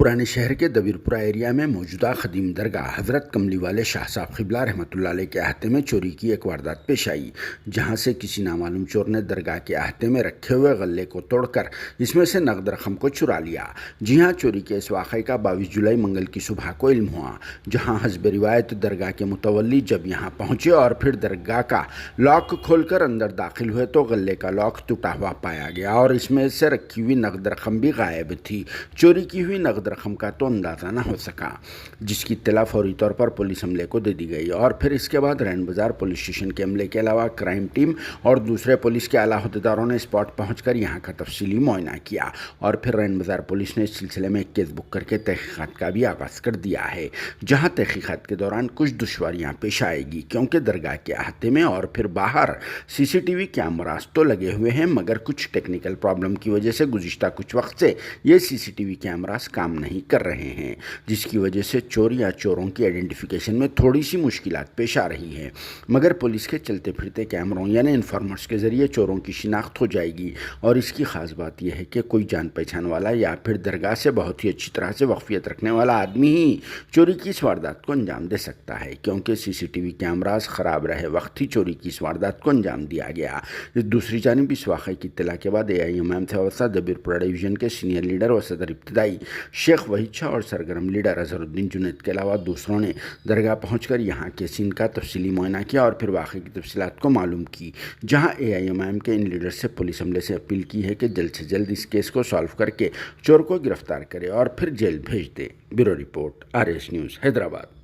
पुराने शहर के दबीरपुरा एरिया में मौजूदा कदीम दरगाह हज़रत कमली वाले शाह साहब क़िबला रहमतुल्लाह अलैह के अहाते में चोरी की एक वारदात पेश आई, जहां से किसी नामालूम चोर ने दरगाह के अहाते में रखे हुए गले को तोड़कर इसमें से नकद रकम को चुरा लिया। जी हां, चोरी के इस वाक़े का 22 जुलाई मंगल की सुबह को इल्म हुआ, जहां हस्ब रिवायत दरगाह के मुतवल्ली जब यहां पहुंचे और फिर दरगाह का लॉक खोलकर अंदर दाखिल हुए तो गले का लॉक टूटा हुआ पाया गया और इसमें से रखी हुई नकद रकम भी गायब थी। चोरी की हुई नकद रकम का तो अंदाज़ा न हो सका, जिसकी इत्तला फौरी तौर पर पुलिस अमले को दे दी गई और फिर इसके बाद रैन बाज़ार पुलिस स्टेशन के अमले के अलावा क्राइम टीम और दूसरे पुलिस के आला अहदेदारों ने स्पॉट पहुंचकर यहां का तफसीली मुआयना किया और फिर रैन बाज़ार पुलिस ने इस सिलसिले में एक केस बुक करके तहकीक़ात का भी आगाज़ कर दिया है, जहां तहकीक़ात के दौरान कुछ दुश्वारियां पेश आएगी, क्योंकि दरगाह के अहाते में और फिर बाहर CCTV कैमरास तो लगे हुए हैं, मगर कुछ टेक्निकल प्रॉब्लम की वजह से गुज़िश्ता कुछ वक्त से ये CCTV कैमरास काम नहीं कर रहे हैं, जिसकी वजह से चोर या चोरों की आइडेंटिफिकेशन में थोड़ी सी मुश्किलात पेश आ रही है। मगर पुलिस के चलते फिरते कैमरों यानी इन्फॉर्मर्स के ज़रिए चोरों की शिनाख्त हो जाएगी और इसकी ख़ास बात यह है कि कोई जान पहचान वाला या फिर दरगाह से बहुत ही अच्छी तरह से वाकफियत रखने वाला आदमी ही चोरी की इस वारदात को अंजाम दे सकता है, क्योंकि CCTV कैमरास ख़राब रहे वक्त ही चोरी की इस वारदात को अंजाम दिया गया। दूसरी जानिब इस वाक़े की इत्तला के बाद AIMM से वाबस्ता दबीरपुरा डिवीज़न के सीनियर लीडर व सदर इब्तदाई शेख वहीद शाह और सरगर्म लीडर अजहरुद्दीन जुनैद के अलावा दूसरों ने दरगाह पहुंचकर यहां के सीन का तफसीली मुआयना किया और फिर वाक़े की तफसीलात को मालूम की, जहां AIMM के इन लीडर से पुलिस अमले से अपील की है कि जल्द से जल्द इस केस को सॉल्व करके चोर को गिरफ्तार करे और फिर जेल भेज दे। Bureau report RS news Hyderabad.